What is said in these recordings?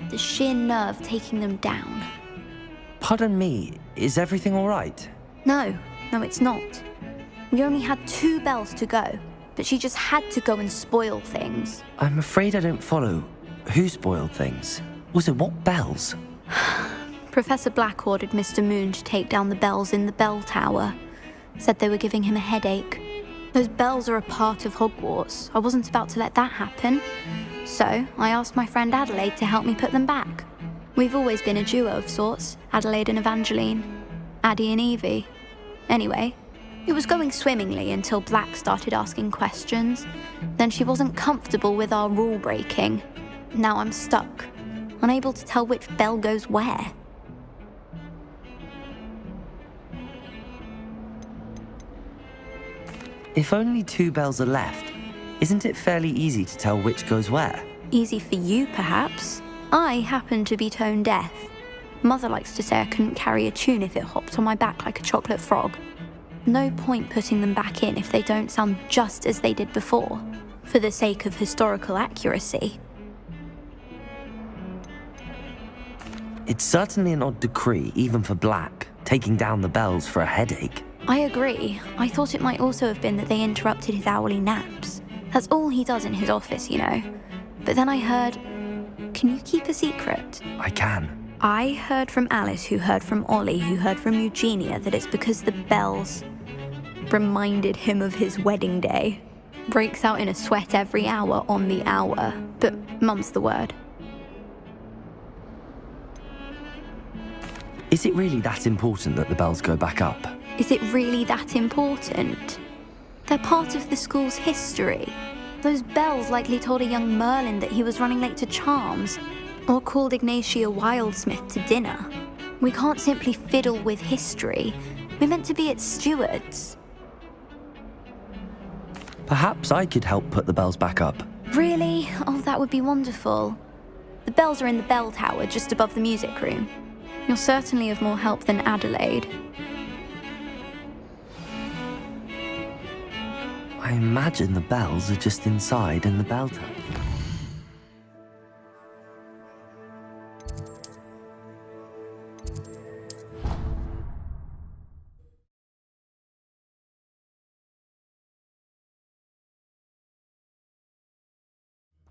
The sheer nerve taking them down. Pardon me, is everything all right? No, it's not. We only had 2 bells to go, but she just had to go and spoil things. I'm afraid I don't follow. Who spoiled things? Also, what bells? Professor Black ordered Mr. Moon to take down the bells in the bell tower. Said they were giving him a headache. Those bells are a part of Hogwarts. I wasn't about to let that happen. So, I asked my friend Adelaide to help me put them back. We've always been a duo of sorts, Adelaide and Evangeline. Addie and Evie. Anyway, it was going swimmingly until Black started asking questions. Then she wasn't comfortable with our rule breaking. Now I'm stuck, unable to tell which bell goes where. If only 2 bells are left, isn't it fairly easy to tell which goes where? Easy for you, perhaps. I happen to be tone deaf. Mother likes to say I couldn't carry a tune if it hopped on my back like a chocolate frog. No point putting them back in if they don't sound just as they did before, for the sake of historical accuracy. It's certainly an odd decree, even for Black, taking down the bells for a headache. I agree. I thought it might also have been that they interrupted his hourly naps. That's all he does in his office, you know. But then I heard... Can you keep a secret? I can. I heard from Alice, who heard from Ollie, who heard from Eugenia, that it's because the bells reminded him of his wedding day. Breaks out in a sweat every hour on the hour. But mum's the word. Is it really that important that the bells go back up? Is it really that important? They're part of the school's history. Those bells likely told a young Merlin that he was running late to Charms, or called Ignatia Wildsmith to dinner. We can't simply fiddle with history. We're meant to be its stewards. Perhaps I could help put the bells back up. Really? Oh, that would be wonderful. The bells are in the bell tower just above the music room. You're certainly of more help than Adelaide. I imagine the bells are just inside in the bell tower.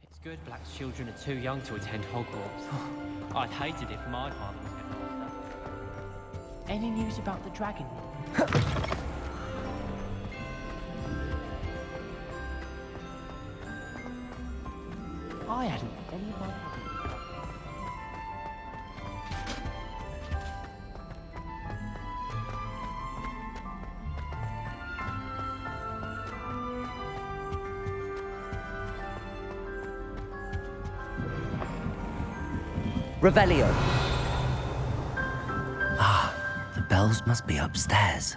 It's good Black's children are too young to attend Hogwarts. I'd hate it if my father was getting older. Any news about the dragon? I hadn't any of my Revelio. Ah, the bells must be upstairs.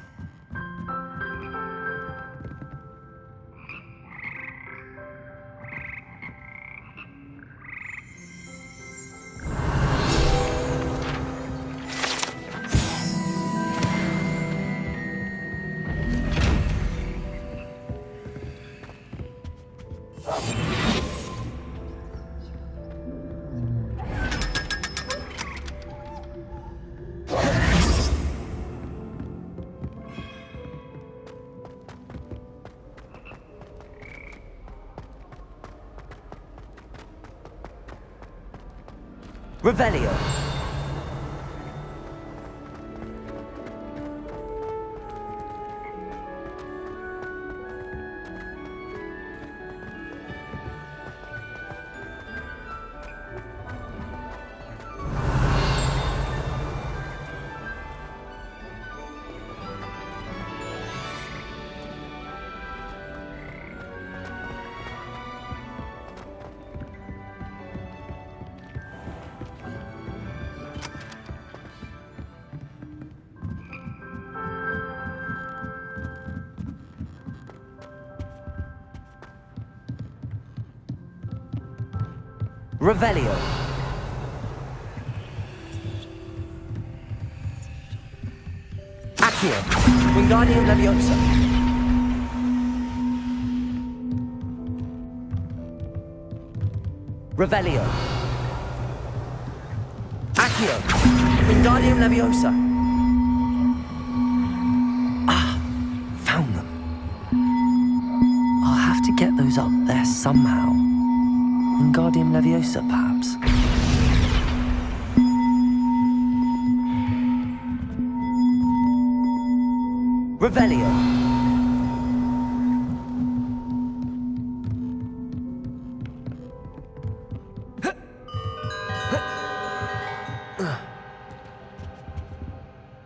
Revelio. Revelio. Accio. Wingardium Leviosa. Revelio. Accio. Wingardium Leviosa. Ah, found them. I'll have to get those up there somehow. Wingardium Leviosa, perhaps? Revelio.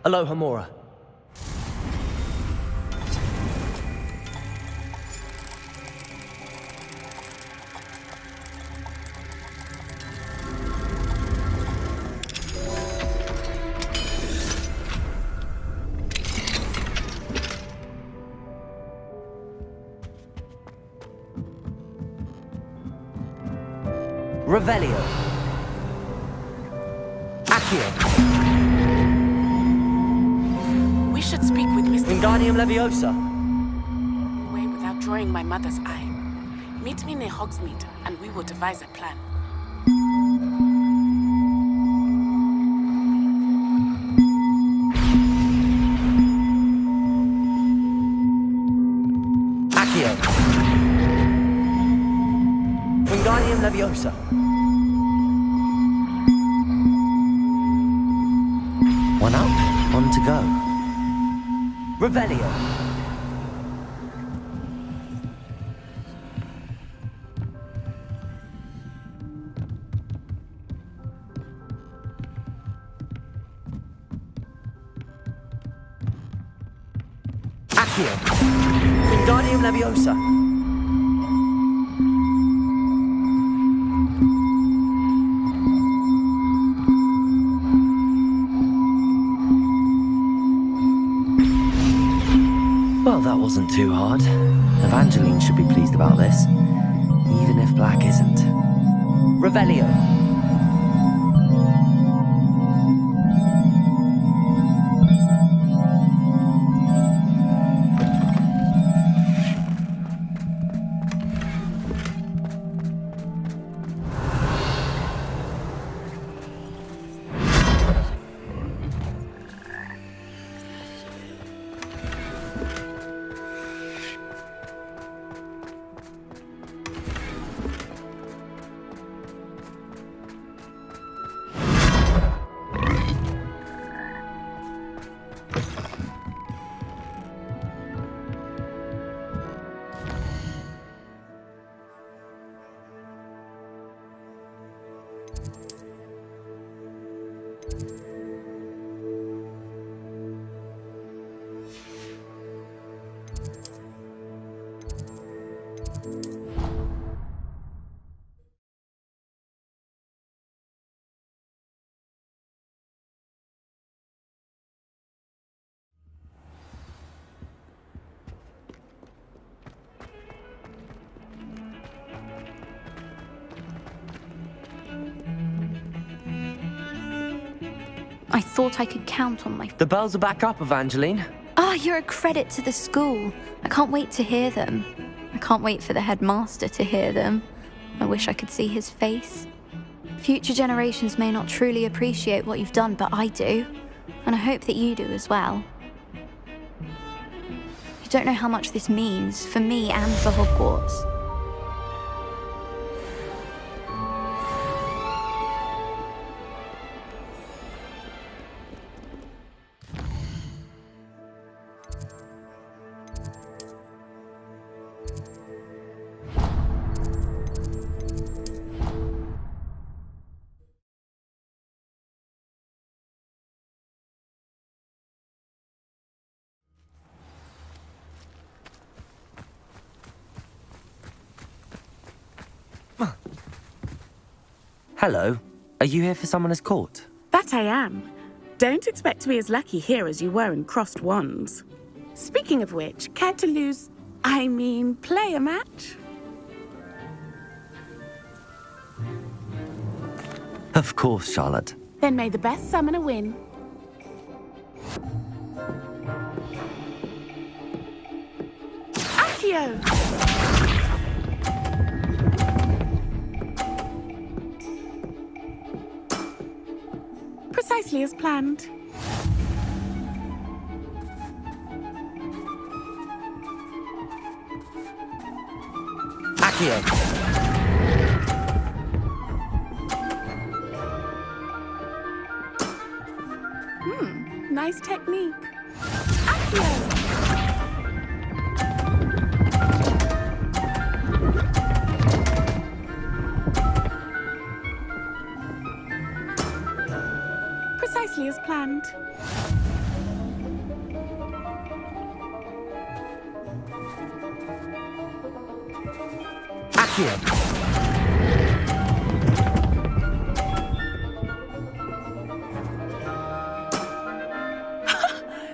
Aloha Mora. Revelio. Accio. We should speak with Mr. Wingardium Leviosa. Way without drawing my mother's eye. Meet me near Hogsmeade, and we will devise a plan. Accio. Wingardium Leviosa. One up, one to go. Revelio. Accio. Wingardium Leviosa. Well, that wasn't too hard. Evangeline should be pleased about this, even if Black isn't. Revelio. I thought I could count on my... The bells are back up, Evangeline. Ah, you're a credit to the school. I can't wait to hear them. I can't wait for the headmaster to hear them. I wish I could see his face. Future generations may not truly appreciate what you've done, but I do. And I hope that you do as well. You don't know how much this means, for me and for Hogwarts. Hello. Are you here for Summoner's Court? That I am. Don't expect to be as lucky here as you were in Crossed Wands. Speaking of which, care to play a match? Of course, Charlotte. Then may the best summoner win. Accio! Precisely as planned. Accio! Nice technique. Accio! Precisely as planned. Accio!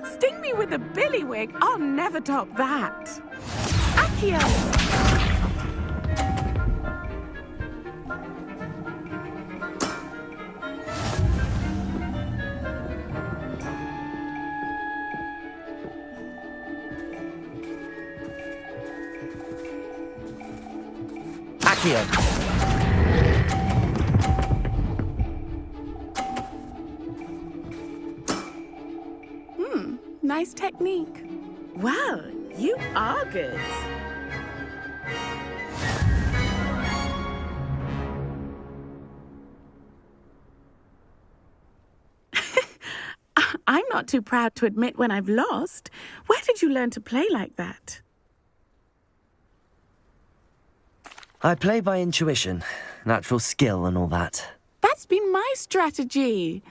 Sting me with a billywig. I'll never top that. Accio! Accio! Nice technique. Well, you are good. I'm not too proud to admit when I've lost. Where did you learn to play like that? I play by intuition, natural skill and all that. That's been my strategy.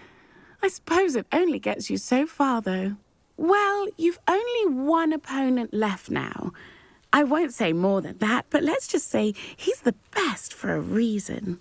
I suppose it only gets you so far, though. Well, you've only one opponent left now. I won't say more than that, but let's just say he's the best for a reason.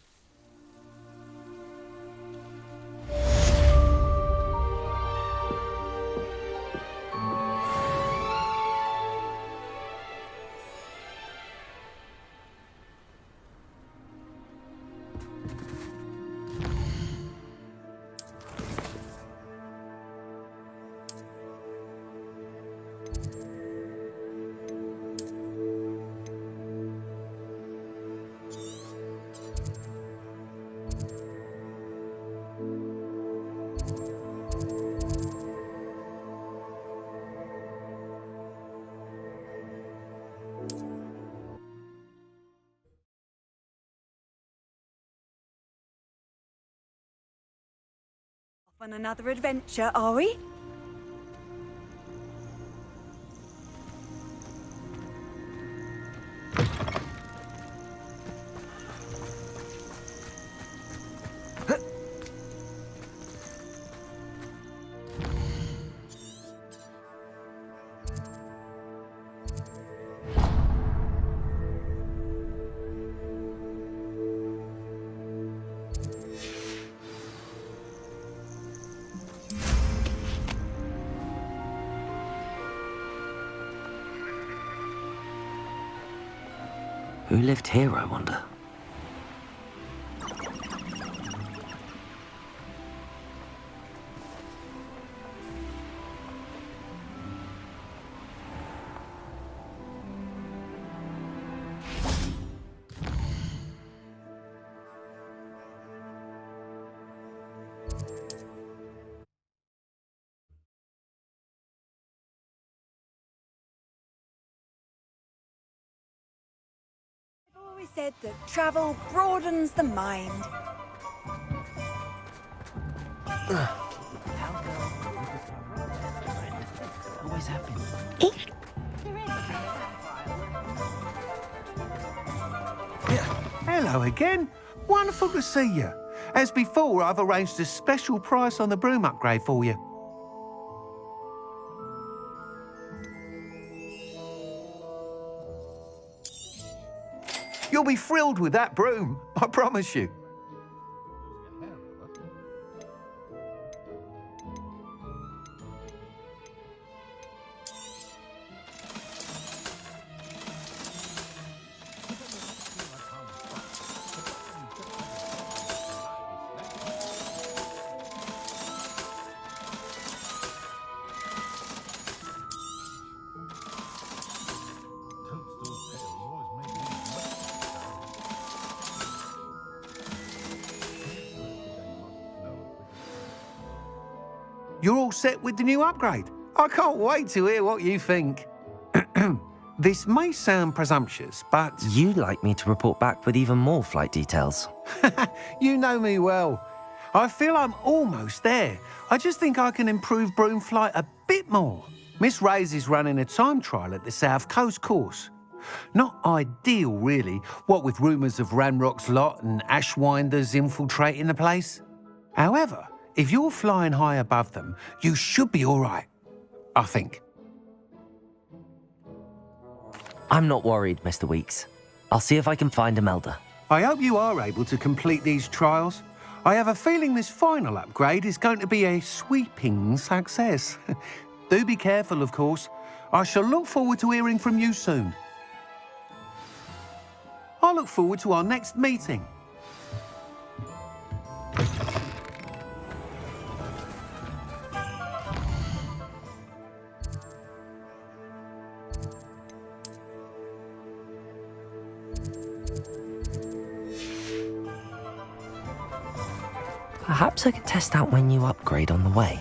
On another adventure, are we? Who lived here, I wonder? Always said that travel broadens the mind. Always have been. Hello again. Wonderful to see you. As before, I've arranged a special price on the broom upgrade for you. You'll be thrilled with that broom, I promise you. you're all set with the new upgrade. I can't wait to hear what you think. This may sound presumptuous, but... You'd like me to report back with even more flight details. You know me well. I feel I'm almost there. I just think I can improve broom flight a bit more. Miss Ray's is running a time trial at the South Coast course. Not ideal, really, what with rumours of Ranrock's lot and Ashwinders infiltrating the place. However, if you're flying high above them, you should be all right, I think. I'm not worried, Mr. Weeks. I'll see if I can find Imelda. I hope you are able to complete these trials. I have a feeling this final upgrade is going to be a sweeping success. Do be careful, of course. I shall look forward to hearing from you soon. I look forward to our next meeting. Perhaps I could test out my new upgrade on the way.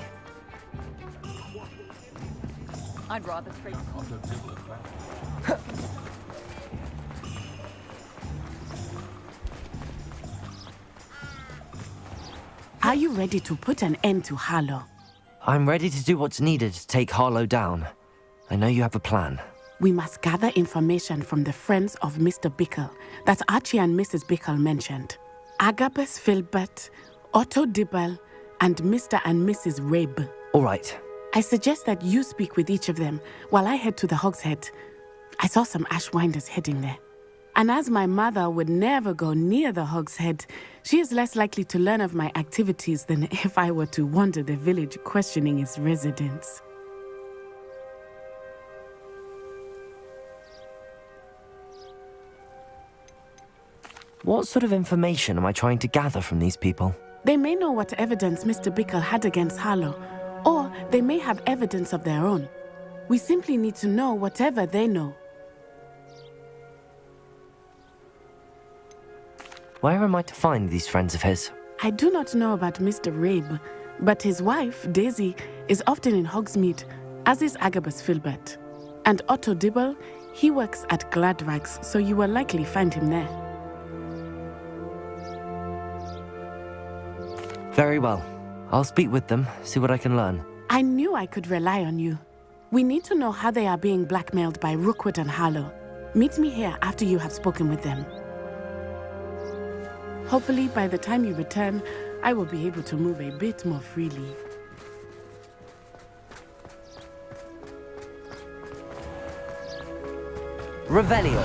I'd rather treat. Are you ready to put an end to Harlow? I'm ready to do what's needed to take Harlow down. I know you have a plan. We must gather information from the friends of Mr. Bickle that Archie and Mrs. Bickle mentioned. Agabus Filbert, Otto Dibble, and Mr. and Mrs. Rabe. All right. I suggest that you speak with each of them while I head to the Hog's Head. I saw some Ashwinders heading there. And as my mother would never go near the Hog's Head, she is less likely to learn of my activities than if I were to wander the village questioning its residents. What sort of information am I trying to gather from these people? They may know what evidence Mr. Bickle had against Harlow, or they may have evidence of their own. We simply need to know whatever they know. Where am I to find these friends of his? I do not know about Mr. Rabe, but his wife, Daisy, is often in Hogsmeade, as is Agabus Filbert. And Otto Dibble, he works at Gladrags, so you will likely find him there. Very well. I'll speak with them, see what I can learn. I knew I could rely on you. We need to know how they are being blackmailed by Rookwood and Harlow. Meet me here after you have spoken with them. Hopefully, by the time you return, I will be able to move a bit more freely. Revelio.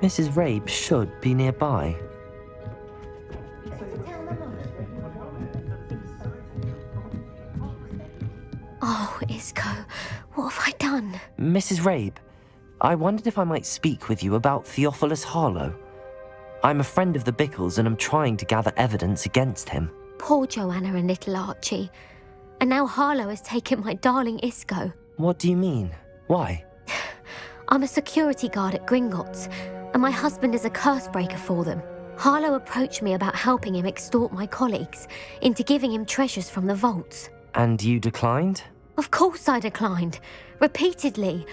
Mrs. Rabe should be nearby. Oh, Isco, what have I done? Mrs. Rabe, I wondered if I might speak with you about Theophilus Harlow. I'm a friend of the Bickles and I'm trying to gather evidence against him. Poor Joanna and little Archie. And now Harlow has taken my darling Isco. What do you mean? Why? I'm a security guard at Gringotts, and my husband is a curse breaker for them. Harlow approached me about helping him extort my colleagues into giving him treasures from the vaults. And you declined? Of course I declined. Repeatedly.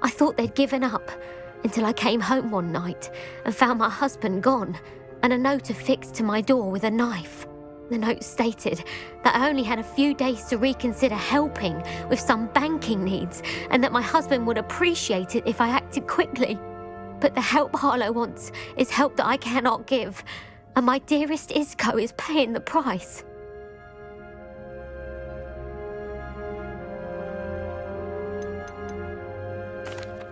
I thought they'd given up, until I came home one night and found my husband gone, and a note affixed to my door with a knife. The note stated that I only had a few days to reconsider helping with some banking needs, and that my husband would appreciate it if I acted quickly. But the help Harlow wants is help that I cannot give, and my dearest Isco is paying the price.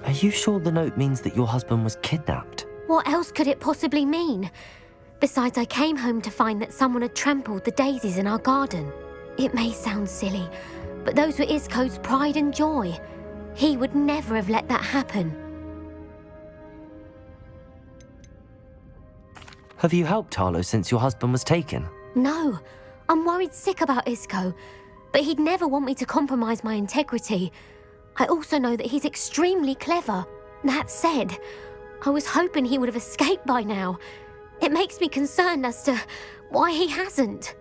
Are you sure the note means that your husband was kidnapped? What else could it possibly mean? Besides, I came home to find that someone had trampled the daisies in our garden. It may sound silly, but those were Isco's pride and joy. He would never have let that happen. Have you helped Harlow since your husband was taken? No, I'm worried sick about Isco, but he'd never want me to compromise my integrity. I also know that he's extremely clever. That said, I was hoping he would have escaped by now. It makes me concerned as to why he hasn't.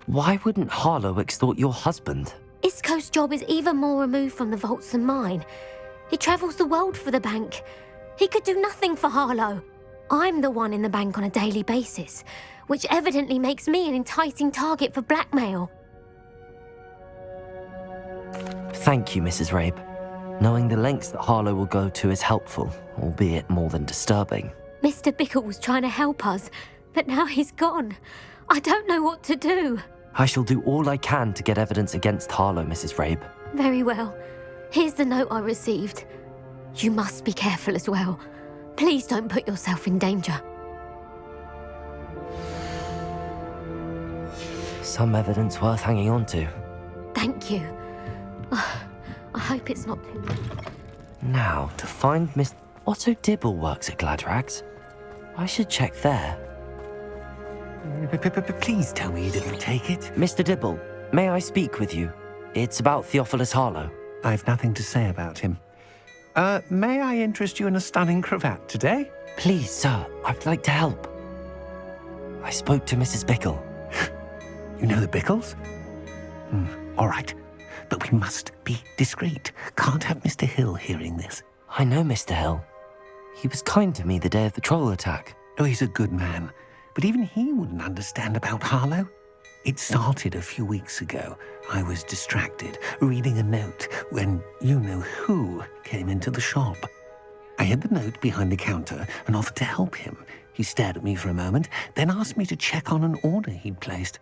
Why wouldn't Harlow extort your husband? Isco's job is even more removed from the vaults than mine. He travels the world for the bank. He could do nothing for Harlow. I'm the one in the bank on a daily basis, which evidently makes me an enticing target for blackmail. Thank you, Mrs. Rabe. Knowing the lengths that Harlow will go to is helpful, albeit more than disturbing. Mr. Bickle was trying to help us, but now he's gone. I don't know what to do. I shall do all I can to get evidence against Harlow, Mrs. Rabe. Very well. Here's the note I received. You must be careful as well. Please don't put yourself in danger. Some evidence worth hanging on to. Thank you. I hope it's not too late. Now, to find Miss... Otto Dibble works at Gladrags. I should check there. Please tell me you didn't take it. Mr. Dibble, may I speak with you? It's about Theophilus Harlow. I've nothing to say about him. May I interest you in a stunning cravat today? Please, sir, I'd like to help. I spoke to Mrs. Bickle. You know the Bickles? All right. But we must be discreet. Can't have Mr. Hill hearing this. I know Mr. Hill. He was kind to me the day of the troll attack. Oh, he's a good man. But even he wouldn't understand about Harlow. It started a few weeks ago. I was distracted, reading a note, when you-know-who came into the shop. I hid the note behind the counter and offered to help him. He stared at me for a moment, then asked me to check on an order he'd placed.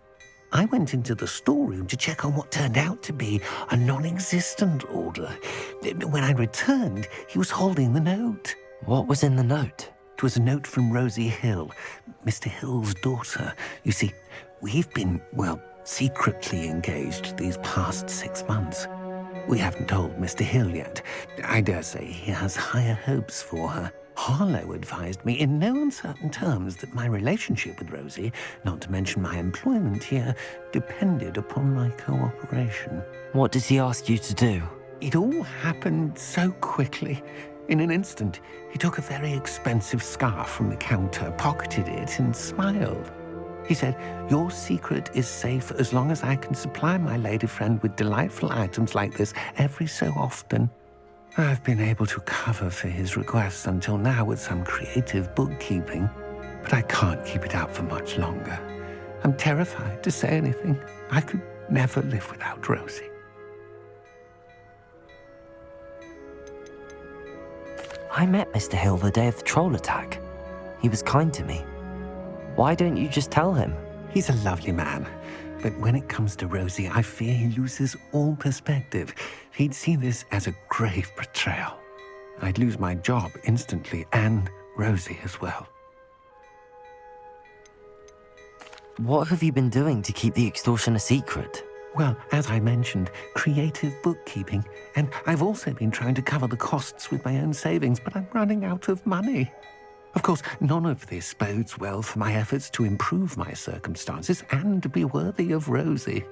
I went into the storeroom to check on what turned out to be a non-existent order. When I returned, he was holding the note. What was in the note? It was a note from Rosie Hill, Mr. Hill's daughter. You see, we've been, secretly engaged these past 6 months. We haven't told Mr. Hill yet. I dare say he has higher hopes for her. Harlow advised me in no uncertain terms that my relationship with Rosie, not to mention my employment here, depended upon my cooperation. What did he ask you to do? It all happened so quickly. In an instant, he took a very expensive scarf from the counter, pocketed it, and smiled. He said, "Your secret is safe as long as I can supply my lady friend with delightful items like this every so often." I've been able to cover for his requests until now with some creative bookkeeping, but I can't keep it up for much longer. I'm terrified to say anything. I could never live without Rosie. I met Mr. Hill the day of the troll attack. He was kind to me. Why don't you just tell him? He's a lovely man, but when it comes to Rosie, I fear he loses all perspective. He'd see this as a grave betrayal. I'd lose my job instantly, and Rosie as well. What have you been doing to keep the extortion a secret? Well, as I mentioned, creative bookkeeping, and I've also been trying to cover the costs with my own savings, but I'm running out of money. Of course, none of this bodes well for my efforts to improve my circumstances and to be worthy of Rosie.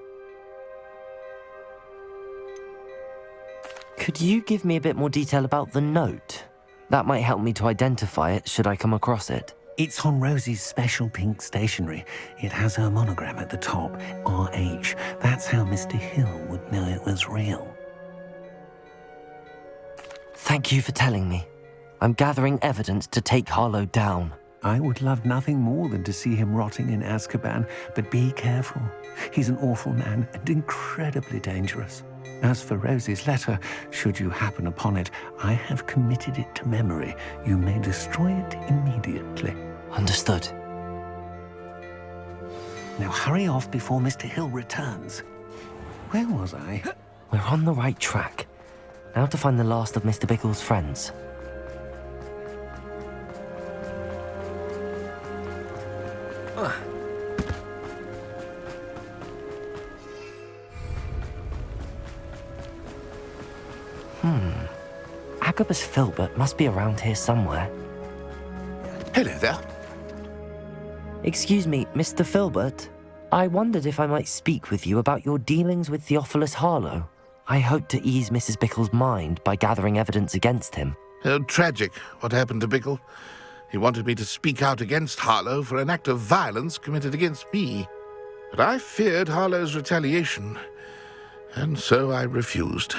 Could you give me a bit more detail about the note? That might help me to identify it should I come across it. It's on Rosie's special pink stationery. It has her monogram at the top, RH. That's how Mr. Hill would know it was real. Thank you for telling me. I'm gathering evidence to take Harlow down. I would love nothing more than to see him rotting in Azkaban, but be careful. He's an awful man and incredibly dangerous. As for Rosie's letter, should you happen upon it, I have committed it to memory. You may destroy it immediately. Understood. Now hurry off before Mr. Hill returns. Where was I? We're on the right track. Now to find the last of Mr. Bickle's friends. Agabus Filbert must be around here somewhere. Hello there. Excuse me, Mr. Filbert. I wondered if I might speak with you about your dealings with Theophilus Harlow. I hope to ease Mrs. Bickle's mind by gathering evidence against him. Tragic, what happened to Bickle. He wanted me to speak out against Harlow for an act of violence committed against me. But I feared Harlow's retaliation, and so I refused.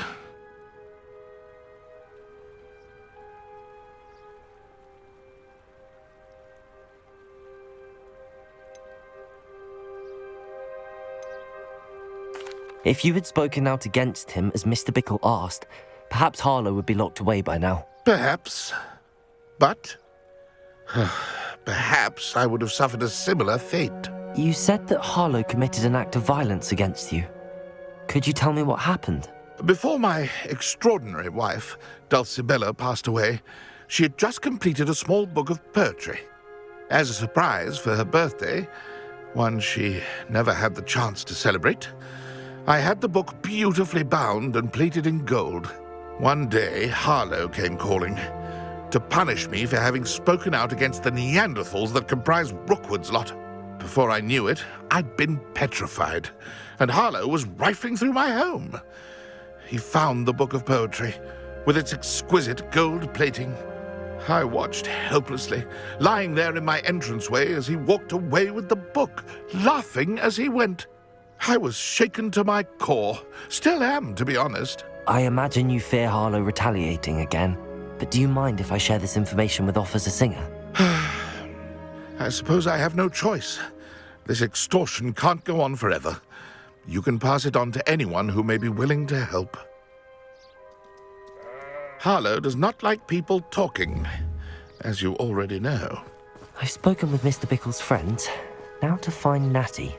If you had spoken out against him as Mr. Bickle asked, perhaps Harlow would be locked away by now. Perhaps. But perhaps I would have suffered a similar fate. You said that Harlow committed an act of violence against you. Could you tell me what happened? Before my extraordinary wife, Dulcibella, passed away, she had just completed a small book of poetry. As a surprise for her birthday, one she never had the chance to celebrate, I had the book beautifully bound and plated in gold. One day, Harlow came calling to punish me for having spoken out against the Neanderthals that comprise Rookwood's lot. Before I knew it, I'd been petrified, and Harlow was rifling through my home. He found the book of poetry, with its exquisite gold plating. I watched helplessly, lying there in my entranceway as he walked away with the book, laughing as he went. I was shaken to my core. Still am, to be honest. I imagine you fear Harlow retaliating again, but do you mind if I share this information with Officer Singer? I suppose I have no choice. This extortion can't go on forever. You can pass it on to anyone who may be willing to help. Harlow does not like people talking, as you already know. I've spoken with Mr. Bickle's friends. Now to find Natty.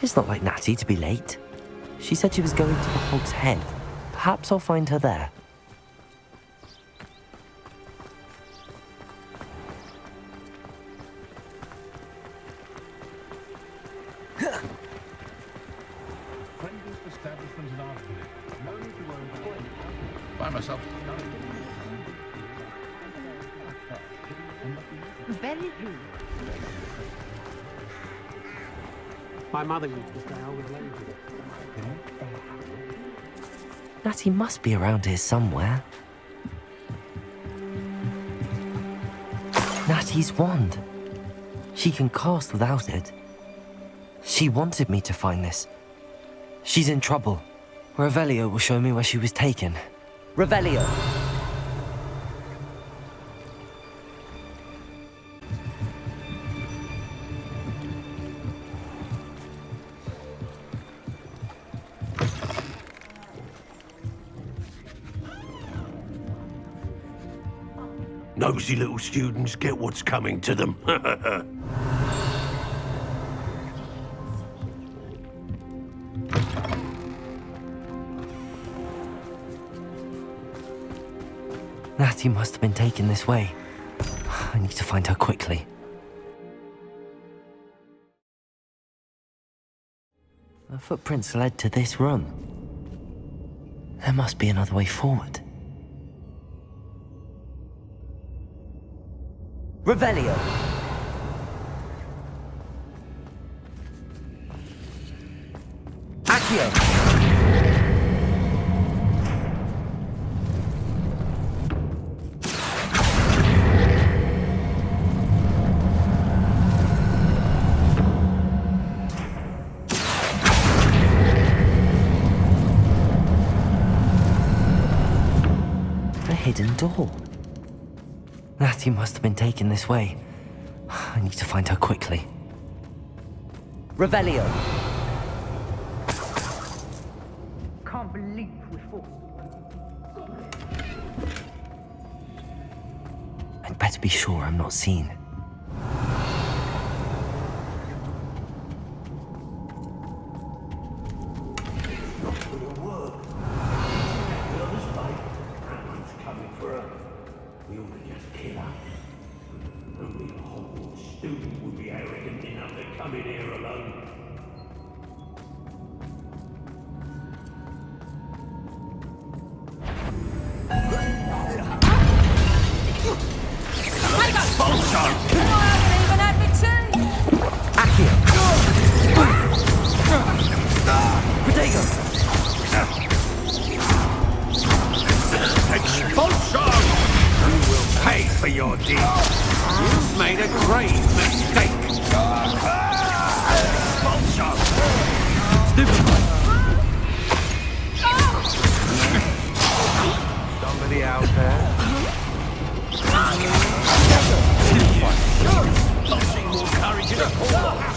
It's not like Natty to be late. She said she was going to the Hog's Head. Perhaps I'll find her there. By myself. Very rude. My mother used to say I was lazy. Natty must be around here somewhere. Natty's wand. She can cast without it. She wanted me to find this. She's in trouble. Revelio will show me where she was taken. Revelio! Nosy little students get what's coming to them. Natty must have been taken this way. I need to find her quickly. The footprints led to this room. There must be another way forward. Revelio! Accio! A hidden door. Natty must have been taken this way. I need to find her quickly. Revelio! Can't believe we fought. I'd better be sure I'm not seen. We ought to just kill her. Only a Hogwarts student would be arrogant enough to come in here alone. For your deed. You've made a grave mistake. Somebody out there? I've seen more courage in a corner.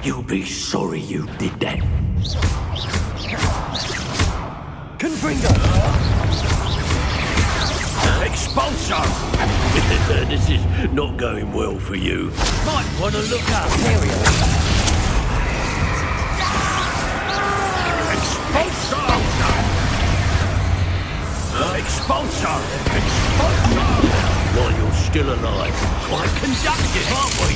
You'll be sorry you did that. Confringo! Expulso! This is not going well for you. Might want to look up. Expulso! Expulso! Expulso! While you're still alive. Quite conductive, aren't we?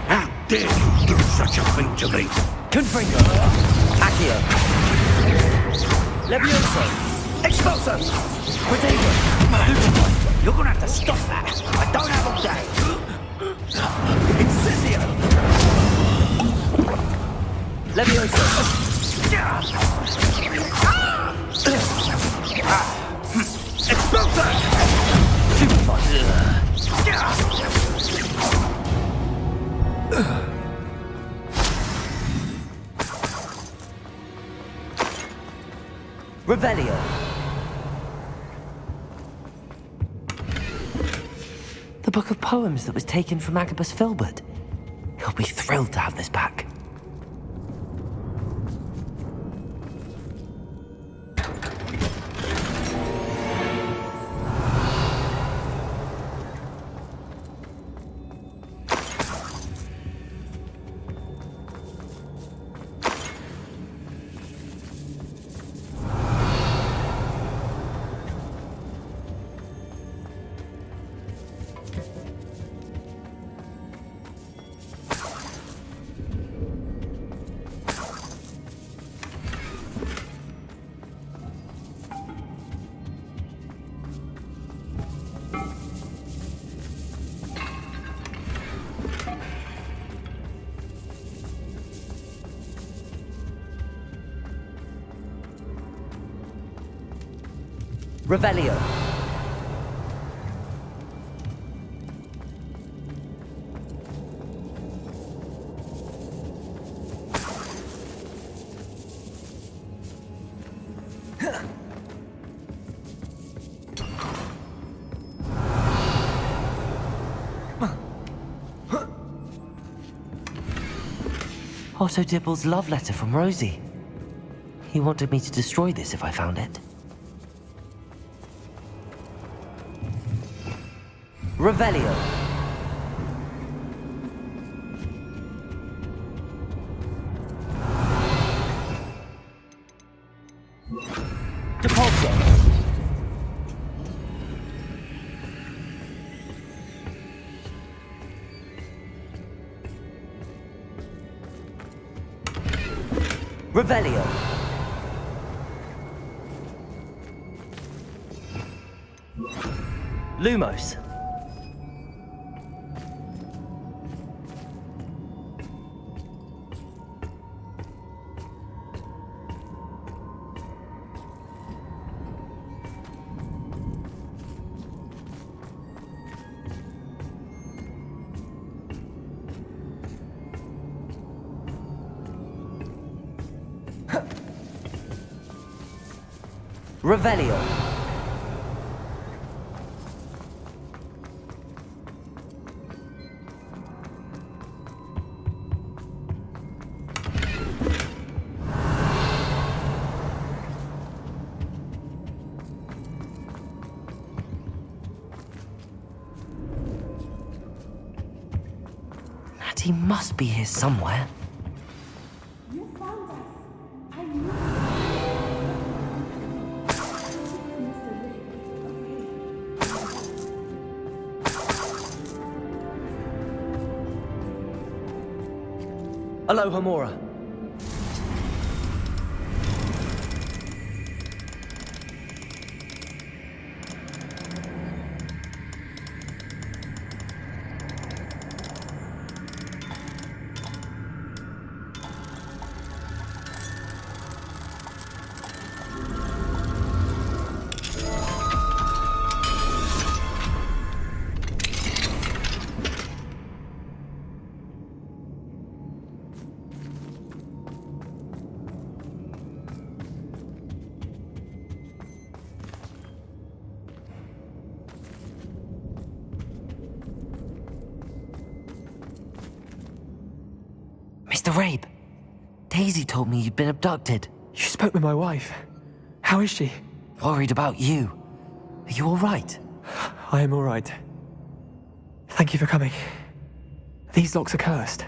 How dare you do such a thing to me? Confringo! Accio! Levioso! Expulso! Protego! You're gonna have to stop that. I don't have all day. Incendio! Levioso! Expulso! Revelio! The book of poems that was taken from Agabus Filbert. He'll be thrilled to have this back. Revelio. Otto Dibble's love letter from Rosie. He wanted me to destroy this if I found it. Revelio. Revelio. Lumos. Revelio. Natty must be here somewhere. Aloha, Mora. Mr. Rabe, Daisy told me you'd been abducted. You spoke with my wife. How is she? Worried about you. Are you all right? I am all right. Thank you for coming. These locks are cursed,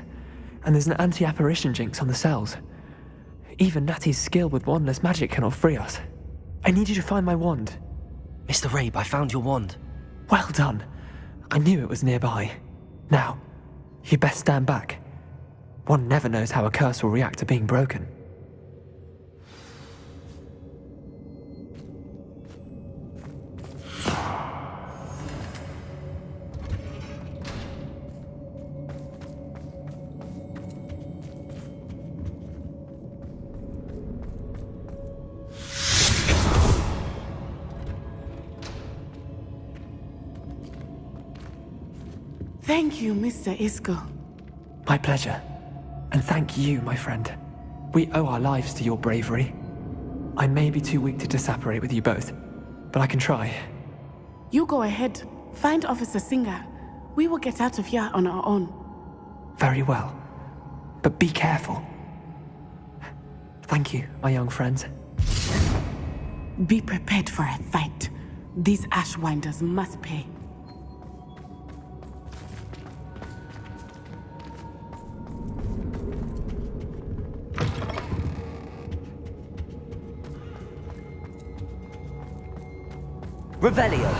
and there's an anti-apparition jinx on the cells. Even Natty's skill with wandless magic cannot free us. I need you to find my wand. Mr. Rabe, I found your wand. Well done. I knew it was nearby. Now, you best stand back. One never knows how a curse will react to being broken. Thank you, Mr. Isco. My pleasure. And thank you, my friend. We owe our lives to your bravery. I may be too weak to disapparate with you both, but I can try. You go ahead. Find Officer Singer. We will get out of here on our own. Very well. But be careful. Thank you, my young friends. Be prepared for a fight. These Ashwinders must pay. Revelio.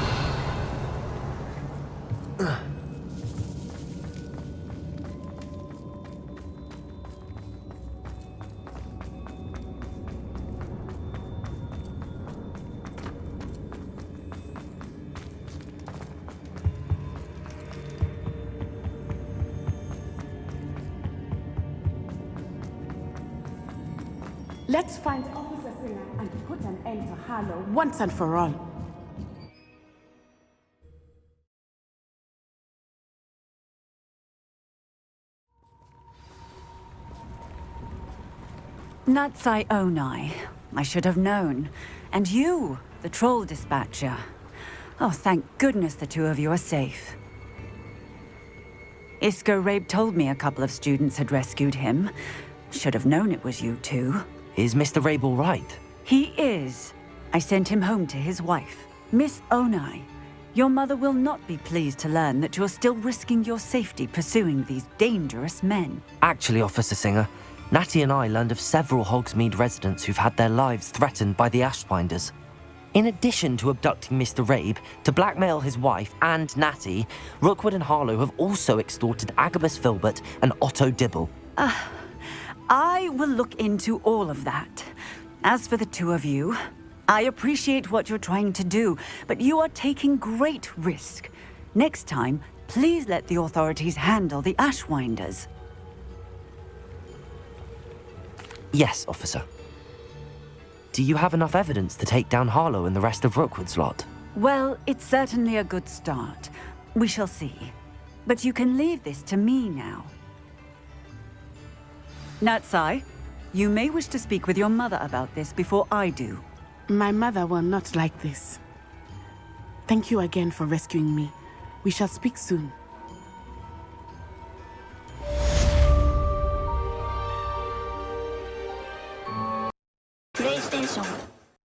Let's find Officer Singer and put an end to Harlow once and for all. Natsai Onai. I should have known. And you, the troll dispatcher. Oh, thank goodness the two of you are safe. Isco Rabe told me a couple of students had rescued him. Should have known it was you two. Is Mr. Rabe all right? He is. I sent him home to his wife. Miss Onai, your mother will not be pleased to learn that you're still risking your safety pursuing these dangerous men. Actually, Officer Singer, Natty and I learned of several Hogsmeade residents who've had their lives threatened by the Ashwinders. In addition to abducting Mr. Rabe, to blackmail his wife and Natty, Rookwood and Harlow have also extorted Agabus Filbert and Otto Dibble. I will look into all of that. As for the two of you, I appreciate what you're trying to do, but you are taking great risk. Next time, please let the authorities handle the Ashwinders. Yes, officer. Do you have enough evidence to take down Harlow and the rest of Rookwood's lot? Well, it's certainly a good start. We shall see. But you can leave this to me now. Natsai, you may wish to speak with your mother about this before I do. My mother will not like this. Thank you again for rescuing me. We shall speak soon. PlayStation